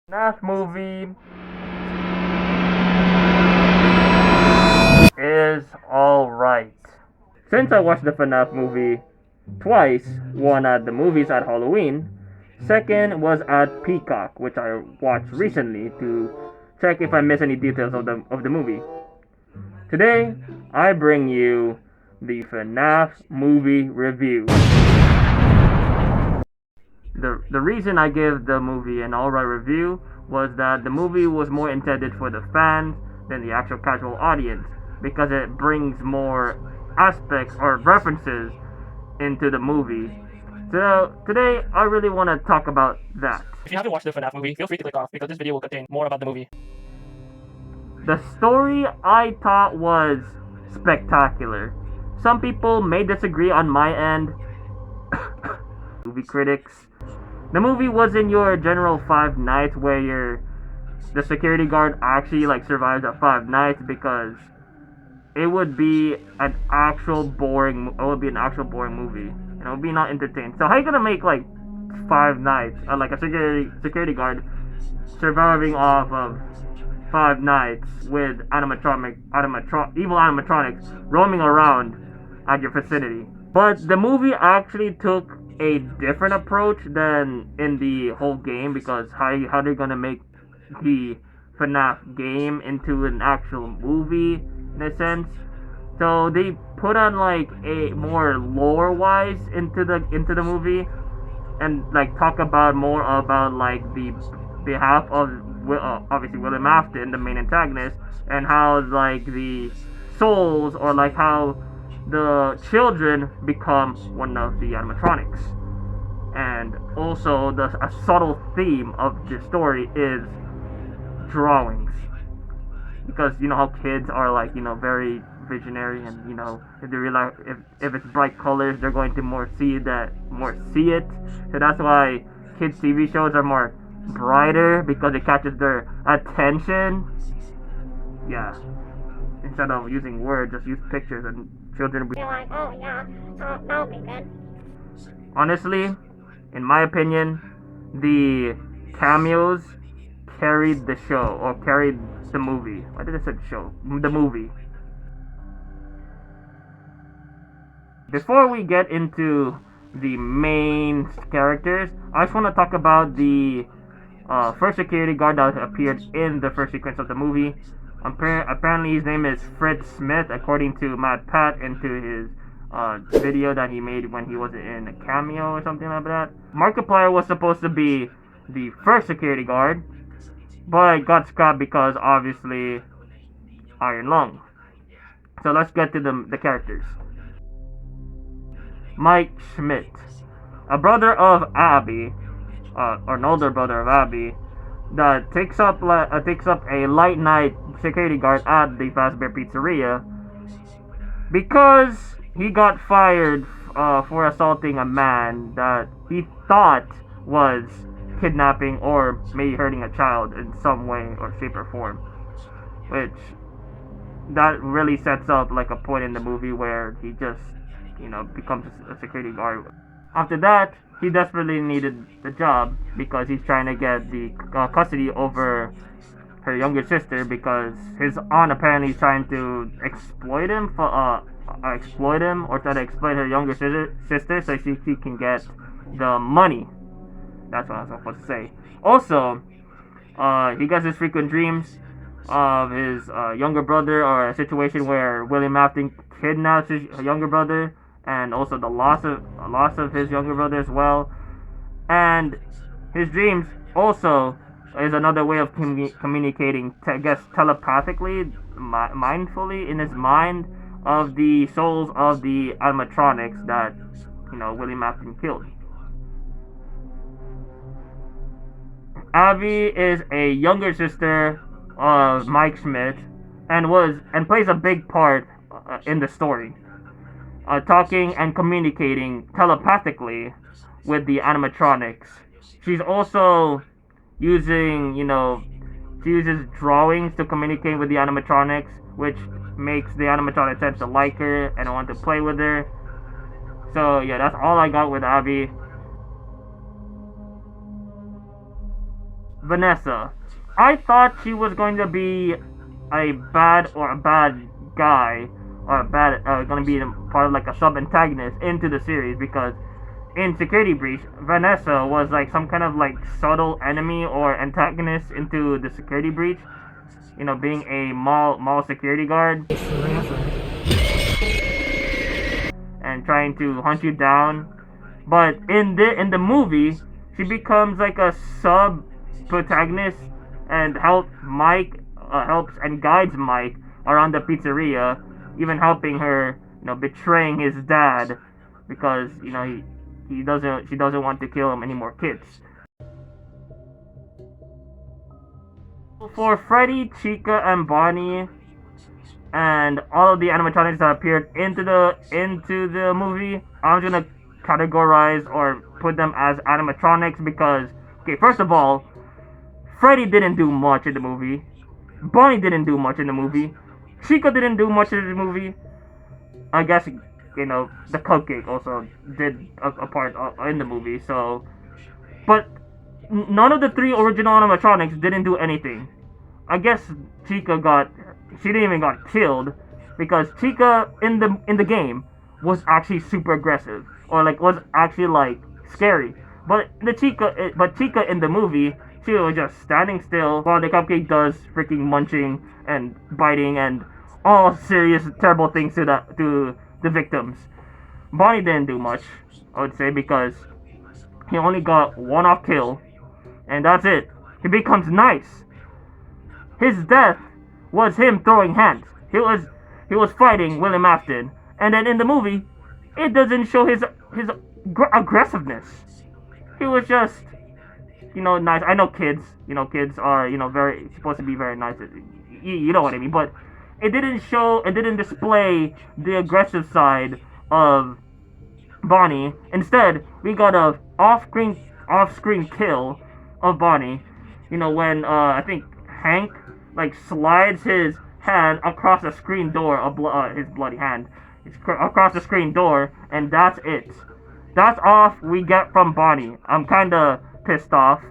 Fnaf movie is alright. Since I watched the Fnaf movie twice, one at the movies at Halloween, second was at Peacock, which I watched recently to check if I miss any details of the movie. Today, I bring you the Fnaf movie review. The reason I give the movie an alright review was that the movie was more intended for the fans than the actual casual audience because it brings more aspects or references into the movie. So today I really want to talk about that. If you haven't watched the Fnaf movie, feel free to click off because this video will contain more about the movie. The story I thought was spectacular. Some people may disagree on my end. Movie critics. The movie wasn't your general Five Nights where the security guard actually survives at Five Nights, because it would be an actual boring movie. And it would be not entertained. So how are you gonna make Five Nights, like a security guard surviving off of Five Nights with evil animatronics roaming around at your vicinity? But the movie actually took a different approach than in the whole game, because how they're gonna make the FNAF game into an actual movie in a sense. So they put on a more lore wise into the movie, and talk about more about the behalf of obviously William Afton, the main antagonist, and how the souls, or how the children become one of the animatronics. And also a subtle theme of the story is drawings, because you know how kids are very visionary, and if they realize if it's bright colors, they're going to more see it. So that's why kids TV shows are more brighter, because it catches their attention. Yeah, instead of using words, just use pictures, and children will be like, oh yeah, that'll be good. Honestly, in my opinion, the cameos carried the show, or carried the movie. Why did I say show? The movie. Before we get into the main characters, I just want to talk about the first security guard that appeared in the first sequence of the movie. Apparently his name is Fred Smith, according to Matpat, into his video that he made when he was in a Cameo or something like that. Markiplier was supposed to be the first security guard, but got scrapped because obviously Iron Lung. So let's get to the characters. Mike Schmidt, a brother of Abby, or an older brother of Abby, that takes up a light night security guard at the Fazbear Pizzeria because he got fired for assaulting a man that he thought was kidnapping or maybe hurting a child in some way or shape or form, which that really sets up a point in the movie where he just becomes a security guard. After that, he desperately needed the job because he's trying to get the custody over her younger sister, because his aunt apparently is trying to exploit him or try to exploit her younger sister so she can get the money. That's what I was supposed to say. Also, he gets his frequent dreams of his younger brother, or a situation where William Afton kidnaps his younger brother, and also the loss of his younger brother as well. And his dreams also is another way of communicating, I guess telepathically, mindfully in his mind, of the souls of the animatronics that William Afton killed. Abby is a younger sister of Mike Schmidt, and plays a big part in the story, talking and communicating telepathically with the animatronics. She's also using, she uses drawings to communicate with the animatronics, which makes the animatronic tend to like her and want to play with her. So yeah, that's all I got with Abby. Vanessa. I thought she was going to be a bad guy or a bad going to be part of like a sub antagonist into the series because in Security Breach, Vanessa was like some kind of like subtle enemy or antagonist into the Security Breach. You know, being a mall security guard and trying to hunt you down. But in the movie, she becomes like a sub protagonist and helps and guides Mike around the pizzeria, even helping her, you know, betraying his dad because, you know, she doesn't want to kill him any more kids. For Freddy, Chica, and Bonnie, and all of the animatronics that appeared into the movie, I'm gonna categorize or put them as animatronics because, okay, first of all, Freddy didn't do much in the movie. Bonnie didn't do much in the movie. Chica didn't do much in the movie. I guess, you know, the cupcake also did a part in the movie, so. But none of the three original animatronics didn't do anything. I guess Chica she didn't even got killed because Chica in the game was actually super aggressive or like was actually like scary. But Chica in the movie, she was just standing still while the cupcake does freaking munching and biting and all serious terrible things to the victims. Bonnie didn't do much, I would say, because he only got one off kill, and that's it. He becomes nice. His death was him throwing hands. He was fighting William Afton, and then in the movie, it doesn't show his aggressiveness. He was just, you know, nice. I know kids are, you know, very supposed to be very nice. You know what I mean, but it didn't display the aggressive side of Bonnie. Instead, we got a off-screen kill of Bonnie. You know, when I think Hank like slides his hand across the screen door of his bloody hand across the screen door, and that's it. That's all we get from Bonnie. I'm kind of pissed off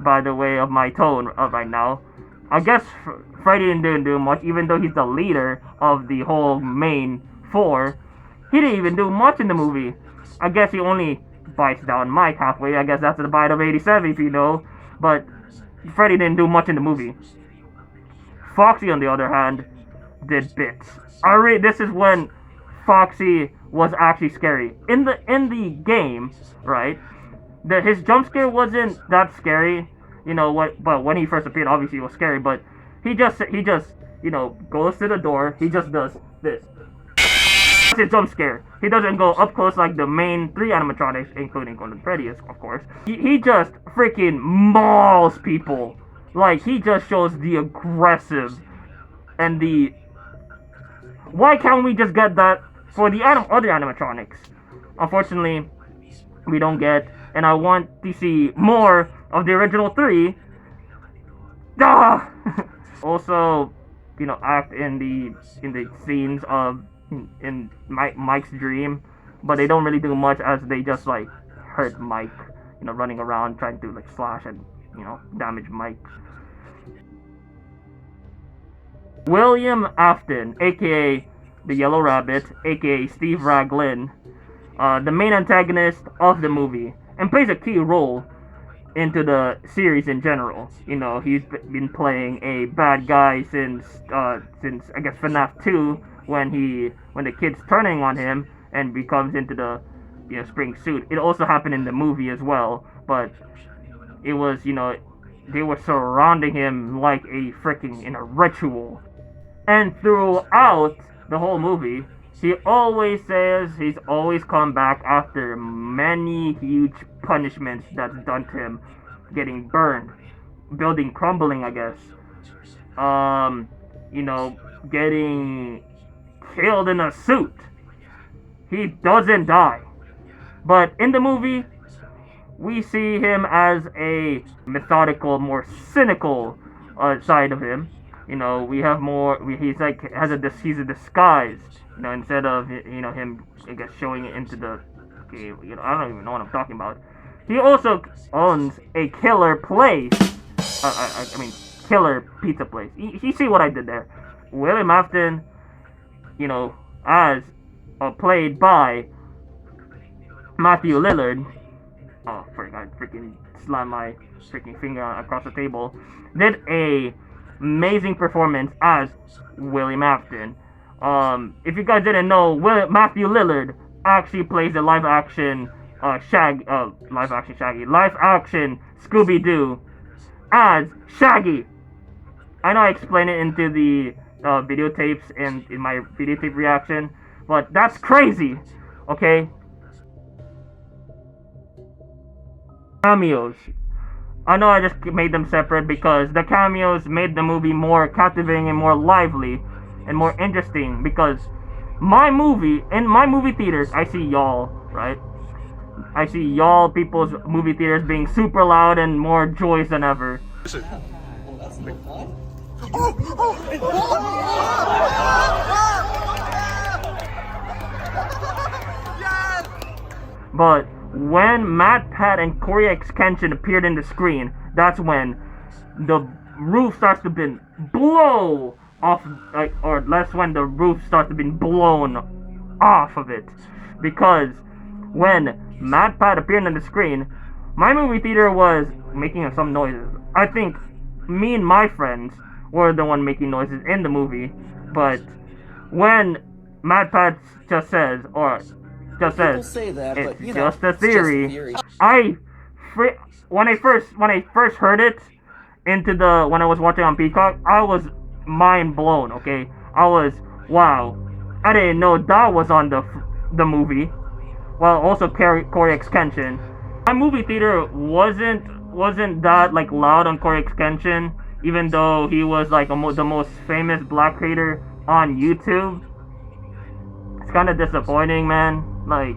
by the way of my tone right now. I guess Freddy didn't do much, even though he's the leader of the whole main four. He didn't even do much in the movie. I guess he only bites down Mike halfway. I guess that's the bite of 87, if you know. But Freddy didn't do much in the movie. Foxy, on the other hand, did bits. This is when Foxy was actually scary. In the game, right? His jump scare wasn't that scary. You know what? But when he first appeared, obviously it was scary. But he just you know goes to the door. He just does this. That's his jump scare. He doesn't go up close like the main three animatronics, including Golden Freddy, of course. He just freaking mauls people. Like, he just shows the aggressive and the. Why can't we just get that for the other animatronics? Unfortunately, we don't get, and I want to see more of the original three. Also, you know, act in the scenes of in Mike's dream, but they don't really do much as they just like hurt Mike, you know, running around trying to like slash and, you know, damage Mike. William Afton, aka the Yellow Rabbit, aka Steve Lynne, the main antagonist of the movie, and plays a key role into the series in general. You know, he's been playing a bad guy since I guess Fnaf 2, when the kid's turning on him and becomes into the, you know, spring suit. It also happened in the movie as well, but it was, you know, they were surrounding him like a freaking in a ritual. And throughout the whole movie, he always says he's always come back after many huge punishments that's done to him. Getting burned, building crumbling, I guess. You know, getting killed in a suit. He doesn't die. But in the movie, we see him as a methodical, more cynical side of him. You know, we have more. He's a disguised. You know, instead of, you know, him, I guess, showing it into the. Okay, you know, I don't even know what I'm talking about. he also owns a killer place. I mean, killer pizza place. You see what I did there? William Afton, you know, as played by Matthew Lillard. Oh, I freaking slammed my freaking finger across the table. Did a amazing performance as William Afton. If you guys didn't know, Matthew Lillard actually plays the live action Scooby-Doo as Shaggy. I know I explained it into the videotapes and in my videotape reaction, but that's crazy, okay? Cameos. I know I just made them separate because the cameos made the movie more captivating and more lively and more interesting, because in my movie theaters, I see y'all, right? I see y'all people's movie theaters being super loud and more joyous than ever. But when Matpat and Corey Kenshin appeared in the screen, that's when the roof starts to be blow off, or that's when the roof starts to be blown off of it. Because when Matpat appeared on the screen, my movie theater was making some noises. I think me and my friends were the one making noises in the movie, but when Matpat just says, say that, it's but, you know, just a theory. When I first heard it when I was watching on Peacock, I was mind blown. Okay, I was, wow, I didn't know that was on the movie. Well, also Corey Kenshin. My movie theater wasn't that like loud on Corey Kenshin, even though he was like the most famous black creator on YouTube. It's kind of disappointing, man. Like,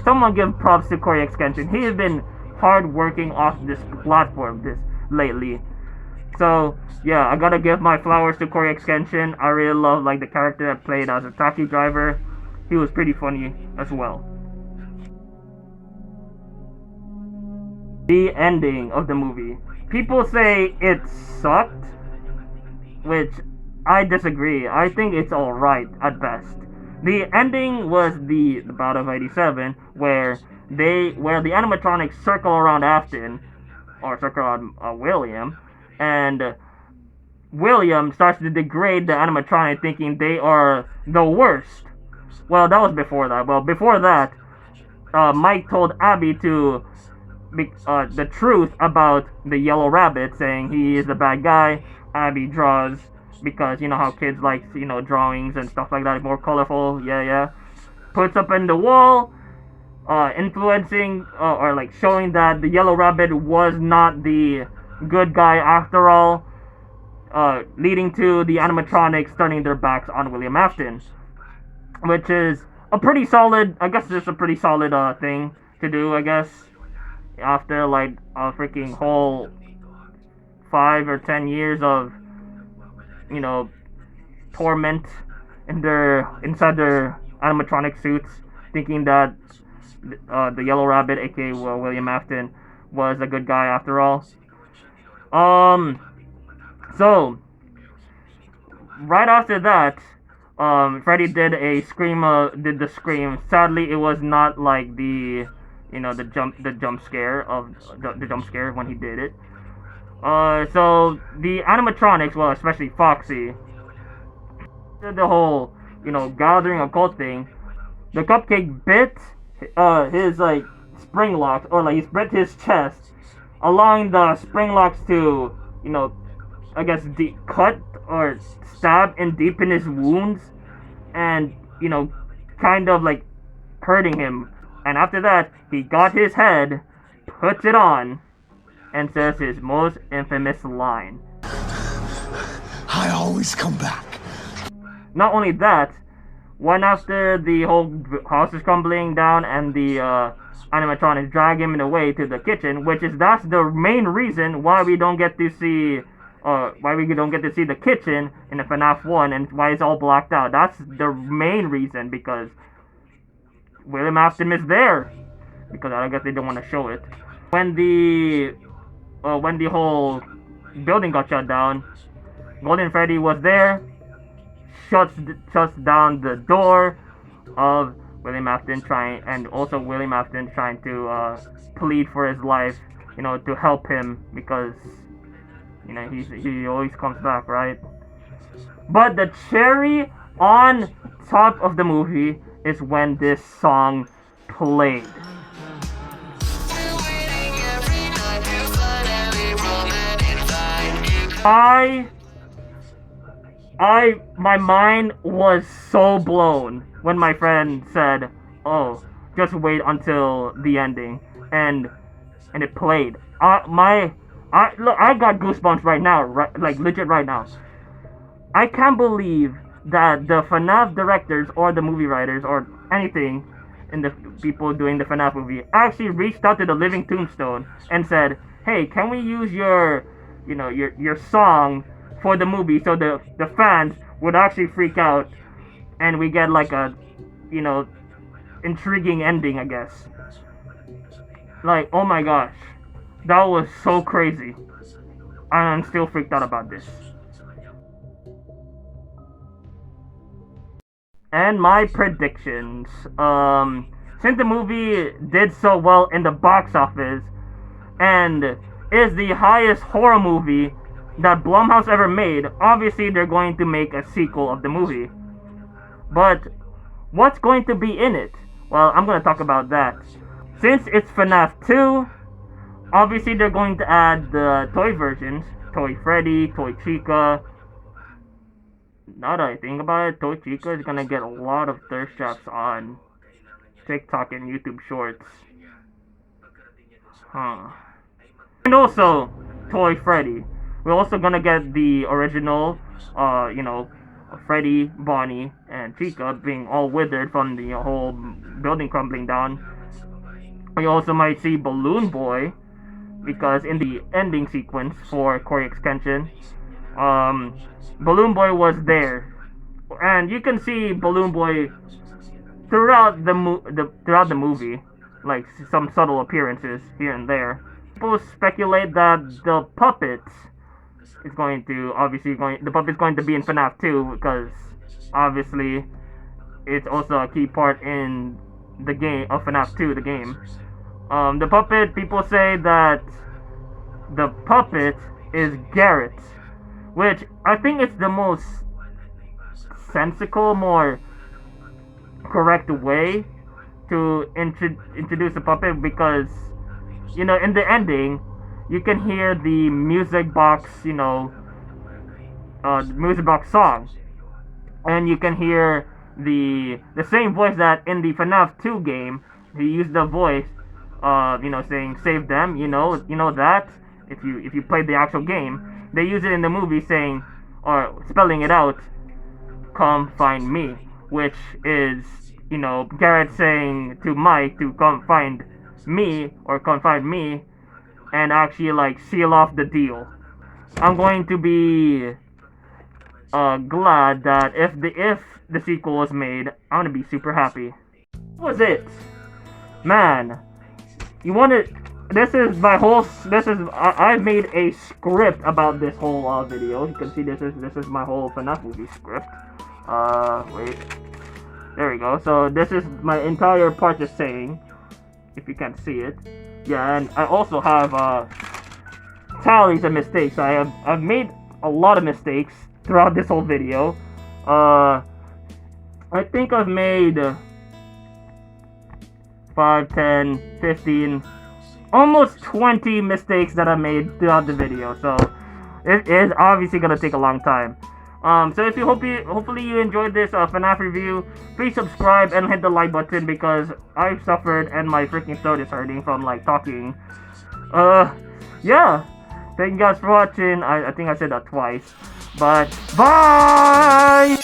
someone give props to Corey Kenshin. He has been hard working off this platform lately. So yeah, I gotta give my flowers to Corey Kenshin. I really love like the character that played as a taxi driver. He was pretty funny as well. The ending of the movie. People say it sucked, which I disagree. I think it's alright at best. The ending was the Battle of 87, where the animatronics circle around Afton, or circle around William, and William starts to degrade the animatronic, thinking they are the worst. Well, that was before that. Well, before that, Mike told Abby the truth about the yellow rabbit, saying he is the bad guy. Abby draws, because you know how kids like, you know, drawings and stuff like that, more colorful. Yeah. Puts up in the wall, influencing or like showing that the yellow rabbit was not the good guy after all, leading to the animatronics turning their backs on William Afton, which is a pretty solid, I guess it's a pretty solid thing to do, I guess, after like a freaking whole 5 or 10 years of, you know, torment inside their animatronic suits, thinking that the Yellow Rabbit, aka William Afton, was a good guy after all. So right after that, Freddy did the scream. Sadly, it was not like the jump scare when he did it. So the animatronics, well, especially Foxy, did the whole, gathering occult thing. The cupcake bit his like spring locks, or like he spread his chest, allowing the spring locks to, I guess cut or stab and deepen his wounds, and kind of like hurting him. And after that, he got his head, puts it on, and says his most infamous line: I always come back. Not only that, when after the whole house is crumbling down and the animatronics drag him away to the kitchen, that's the main reason why we don't get to see the kitchen in the Fnaf 1, and why it's all blacked out. That's the main reason, because William Afton is there. because I guess they don't want to show it. When the whole building got shut down, Golden Freddy was there, shuts down the door of William Afton William Afton trying to plead for his life, to help him because he always comes back, right? But the cherry on top of the movie is when this song played. My mind was so blown when my friend said, "Oh, just wait until the ending," and it played. Look, I got goosebumps right now, like legit right now. I can't believe that the FNAF directors or the movie writers or anything in the people doing the FNAF movie actually reached out to the living Tombstone and said, "Hey, can we use your song for the movie so the fans would actually freak out and we get like a intriguing ending, I guess." Like, oh my gosh, that was so crazy. I'm still freaked out about this. And my predictions. Since the movie did so well in the box office and is the highest horror movie that Blumhouse ever made, obviously they're going to make a sequel of the movie. But what's going to be in it? Well, I'm going to talk about that. Since it's FNAF 2, obviously they're going to add the toy versions. Toy Freddy, Toy Chica. Now that I think about it, Toy Chica is going to get a lot of thirst traps on TikTok and YouTube Shorts. And also, Toy Freddy. We're also gonna get the original, Freddy, Bonnie, and Chica being all withered from the whole building crumbling down. We also might see Balloon Boy, because in the ending sequence for Cory Extension, Balloon Boy was there, and you can see Balloon Boy throughout the movie, like some subtle appearances here and there. People speculate that the puppet is going to be in FNAF 2 because obviously it's also a key part in the game of FNAF 2, the game. The puppet, people say that the puppet is Garrett, which I think is the most sensical, more correct way to introduce the puppet, because in the ending you can hear the music box music box song, and you can hear the same voice that in the FNAF 2 game. He used the voice saying save them, that if you played the actual game, they use it in the movie saying, or spelling it out, "Come find me," which is Garrett saying to Mike to come find me, or come find me, and actually like seal off the deal. I'm going to be glad that if the sequel was made, I'm gonna be super happy. That was it, man. I've made a script about this whole video. You can see this is my whole FNAF movie script. Wait. There we go. So this is my entire part just saying, if you can't see it. Yeah, and I also have tallies of mistakes. I've made a lot of mistakes throughout this whole video. I think I've made 5, 10, 15, almost 20 mistakes that I made throughout the video. So it is obviously gonna take a long time. So if hopefully you enjoyed this FNAF review, please subscribe and hit the like button, because I've suffered and my freaking throat is hurting from like talking. Yeah. Thank you guys for watching. I think I said that twice. But bye!